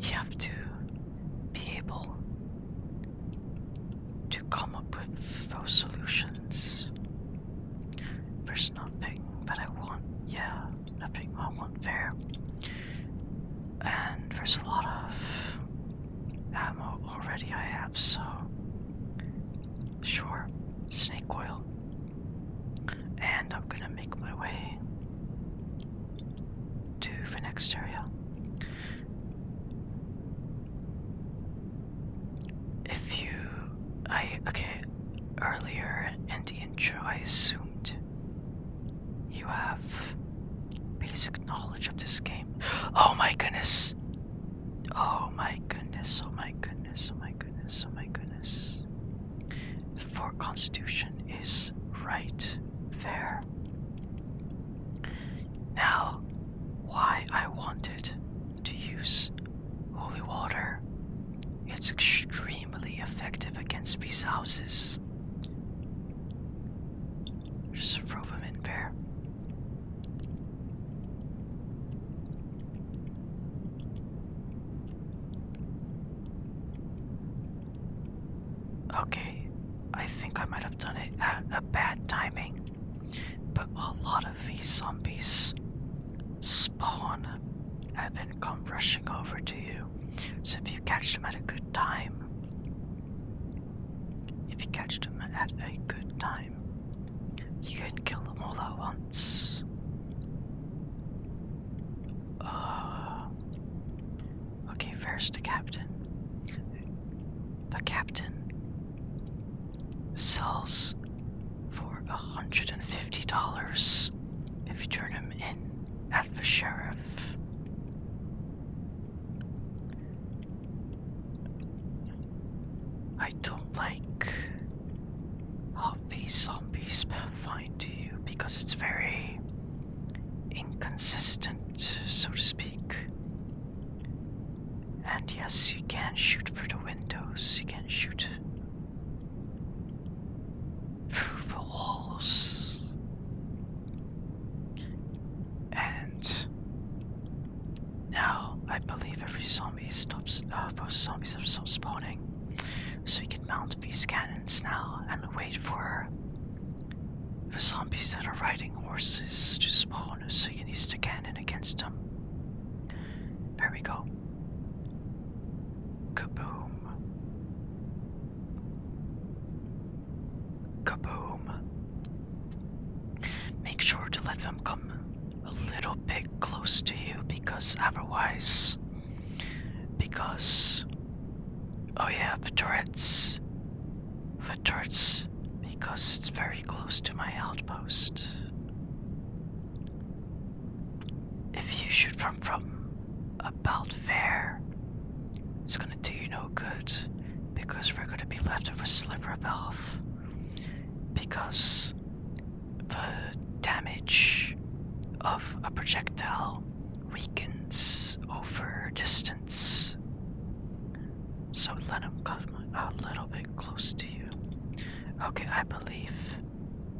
you have to be able to come up with those solutions. There's nothing that I want, yeah, nothing I want there. And there's a lot of ammo already I have, so sure, snake oil. And I'm gonna make my way to the next area. Okay, earlier in the intro I assumed you have basic knowledge of this game. Oh my goodness! Oh my goodness, oh my goodness, oh my goodness, oh my goodness. Fort Constitution is right there. Now, why I wanted to use holy water. It's extremely effective against these houses. Just throw them in there. Okay, I think I might have done it at a bad timing, but a lot of these zombies spawn and then come rushing over to you. So if you catch them at a good time, you can kill them all at once. Okay, there's the captain. The captain sells for $150 if you turn him in at the sheriff. I don't like how these zombies find you because it's very inconsistent, so to speak. And yes, you can shoot through the windows, you can shoot through the walls. And now I believe every zombie stops, those zombies have stopped spawning. So you can mount these cannons now and wait for the zombies that are riding horses to spawn so you can use the cannon against them. There we go. Kaboom. Kaboom. Make sure to let them come a little bit close to you because otherwise, oh yeah, the turrets, because it's very close to my outpost. If you shoot from about there, it's gonna do you no good, because we're gonna be left with a sliver of health, because the damage of a projectile weakens over distance. So let him come a little bit close to you. Okay, I believe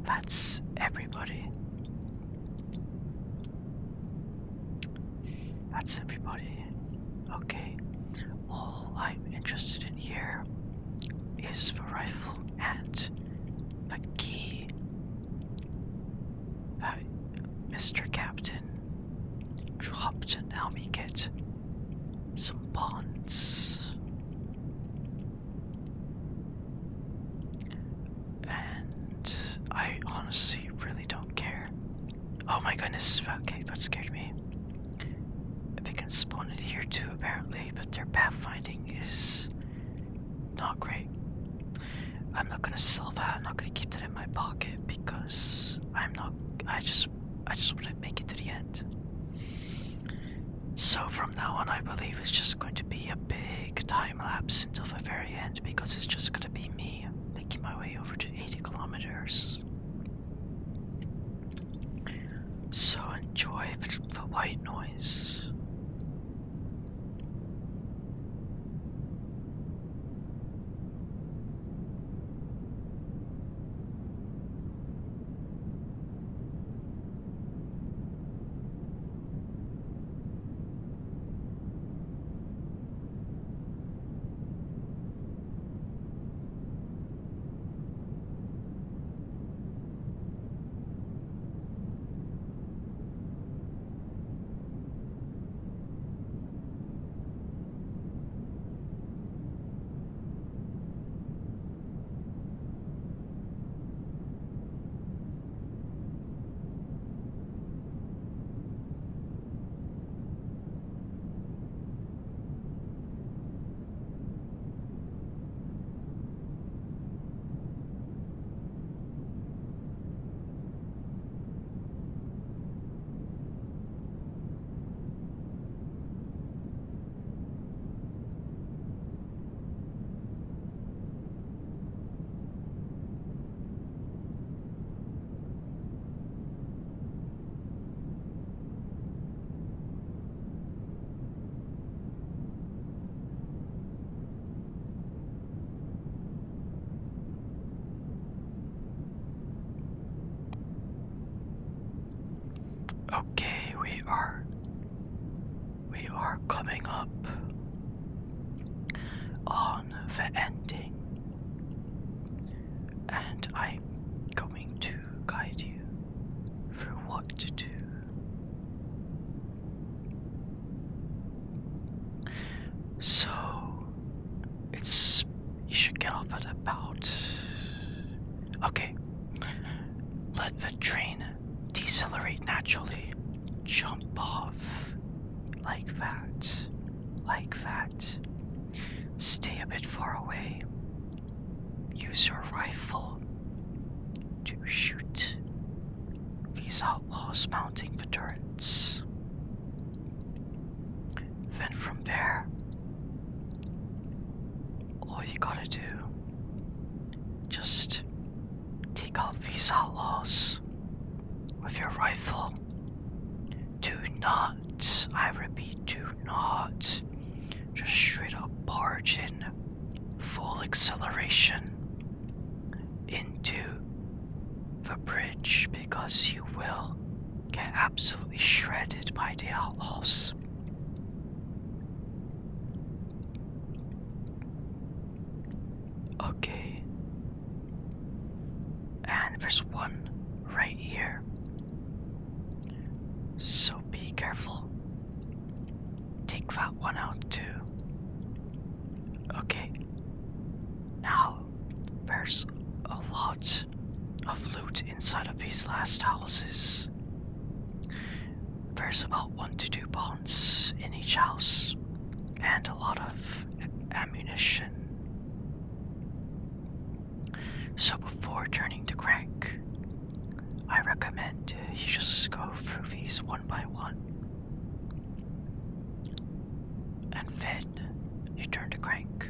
that's everybody. That's everybody. Okay, all I'm interested in here is the rifle and the key that Mr. Captain dropped, and now we get some bonds. And I honestly really don't care. Oh my goodness, okay, that scared me. They can spawn in here too, apparently, but their pathfinding is not great. I'm not gonna sell that. I'm not gonna keep that in my pocket because I just want to make it to the end. So from now on, I believe it's just going to be a big time lapse until the very end because it's just gonna be me making my way over to 80 kilometers. So enjoy the white noise. Okay, we are coming up on the ending, and I'm going to guide you through what to do. So, you should get off at about, okay, let the train decelerate naturally, jump off, like that, stay a bit far away, use your rifle to shoot these outlaws mounting the turrets. Then from there, all you gotta do, just take out these outlaws with your rifle. Do not, I repeat, do not just straight up barge in full acceleration into the bridge because you will get absolutely shredded by the outlaws. Okay. And there's one right here. So be careful. Take that one out too. Okay. Now, there's a lot of loot inside of these last houses. There's about 1 to 2 bombs in each house, and a lot of ammunition. So before turning to crank, I recommend you just go through these one by one, and then you turn to crank.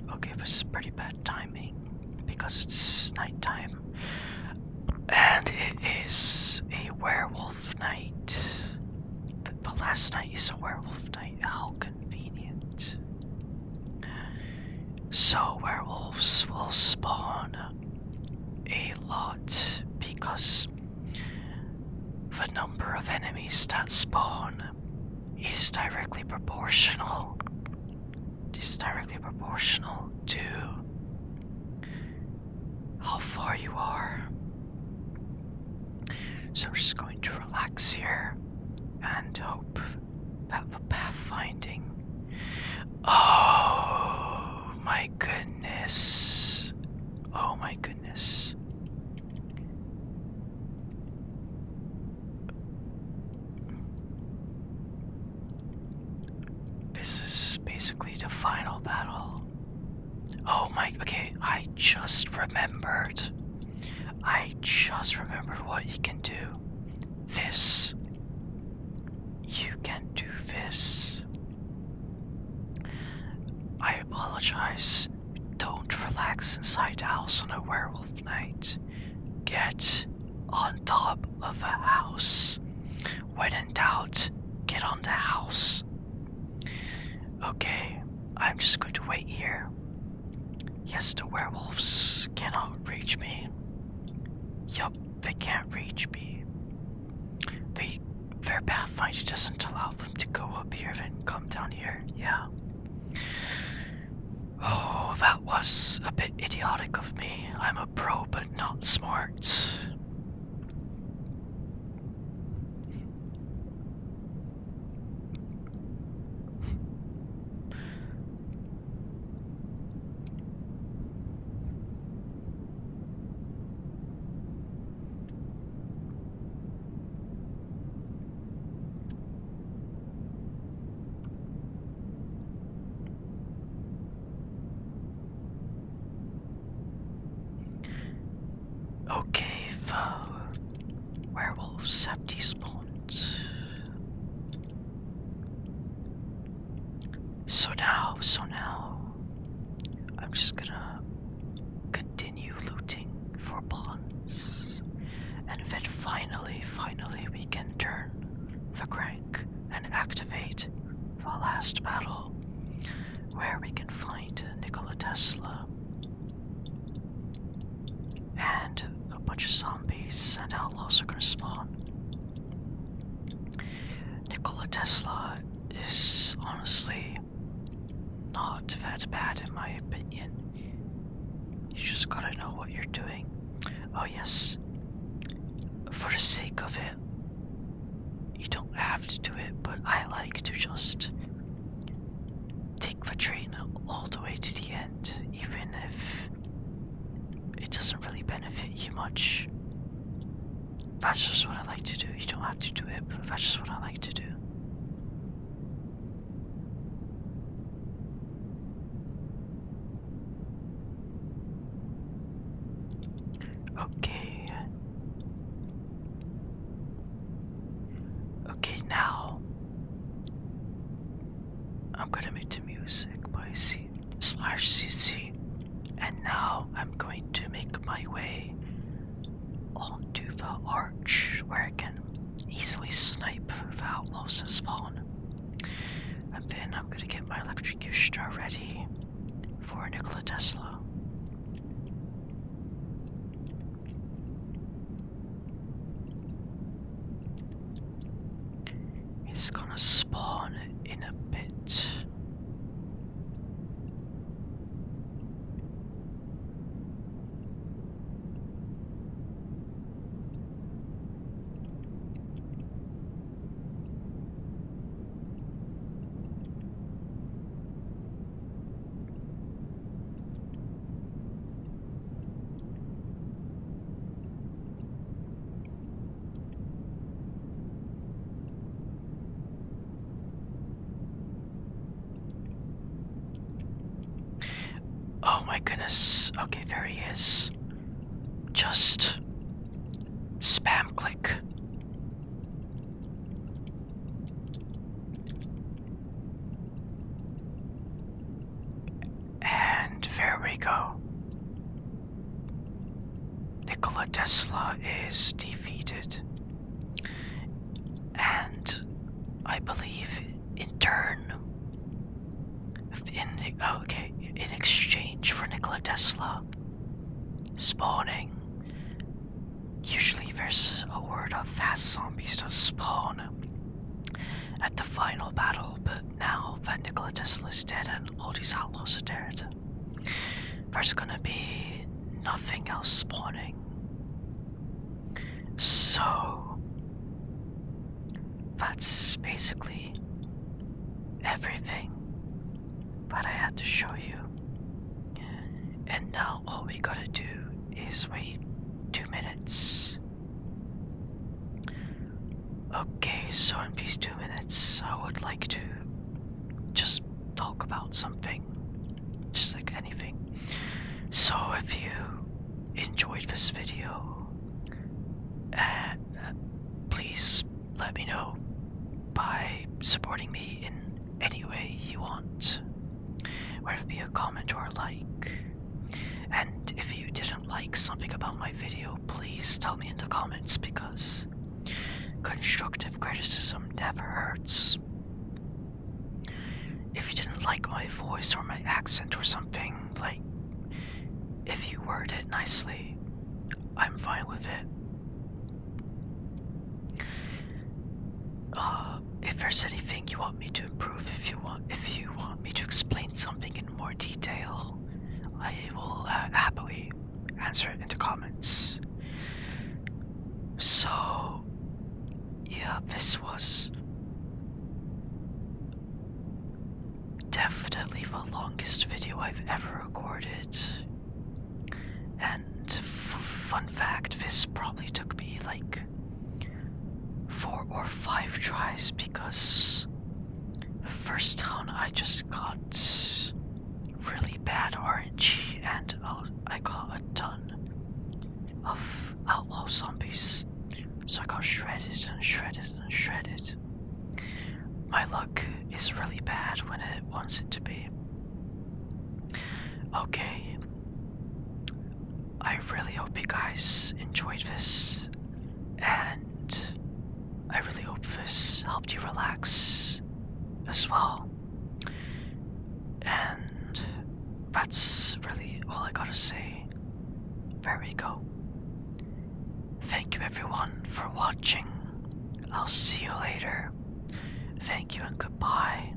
Okay, this is pretty bad timing because it's nighttime, and it is a werewolf night. The last night is a werewolf night. How convenient. So werewolves will spawn a lot because the number of enemies that spawn is directly proportional. Is directly proportional to how far you are. So I'm just going to relax here and hope that the pathfinding. Oh my goodness. Oh my goodness. This is basically the final battle. Oh my, okay, I just remembered. What you can do. This. You can do this. I apologize. Don't relax inside the house on a werewolf night. Get on top of a house. When in doubt, get on the house. Okay, I'm just going to wait here. Yes, the werewolves cannot reach me. Yup, they can't reach me. Their pathfinder doesn't allow them to go up here and come down here. Yeah. Oh, that was a bit idiotic of me. I'm a pro, but not smart. Okay, the werewolves have despawned. So now, I'm just gonna continue looting for pawns. And then finally, we can turn the crank and activate the last battle, where we can find Nikola Tesla and a bunch of zombies and outlaws are gonna spawn. Nikola Tesla is honestly not that bad in my opinion. You just gotta know what you're doing. Oh yes, for the sake of it, you don't have to do it, but I like to just take the train all the way to the end, even if it doesn't really benefit you much. That's just what I like to do. You don't have to do it, but that's just what I like to do. Okay. Okay, now I'm gonna make the music by C/CC, and now I'm going to make my way onto the arch where I can easily snipe the outlaws that spawn. And then I'm gonna get my electrocutioner ready for Nikola Tesla. He's gonna spawn in a bit. Oh my goodness. Okay, there he is. Just spam click. And there we go. Nikola Tesla is defeated. And I believe in turn, in exchange for Nikola Tesla spawning, usually there's a horde of fast zombies that spawn, at the final battle, but now that Nikola Tesla is dead and all these outlaws are dead, there's gonna be nothing else spawning. So that's basically everything that I had to show you. And now all we gotta do is wait 2 minutes. Okay, so in these 2 minutes, I would like to just talk about something, just like anything. So if you enjoyed this video, please let me know by supporting me in any way you want, whether it be a comment or a like. And if you didn't like something about my video, please tell me in the comments, because constructive criticism never hurts. If you didn't like my voice or my accent or something, like, if you word it nicely, I'm fine with it. If there's anything you want me to improve, if you want me to explain something in more detail, I will happily answer it in the comments. So, yeah, this was definitely the longest video I've ever recorded. And fun fact, this probably took me like 4 or 5 tries, because the first town I just got really bad RNG and I got a ton of outlaw zombies. So I got shredded and shredded and shredded. My luck is really bad when it wants it to be. Okay. I really hope you guys enjoyed this, and I really hope this helped you relax as well. And that's really all I gotta say. There we go. Thank you everyone for watching. I'll see you later. Thank you and goodbye.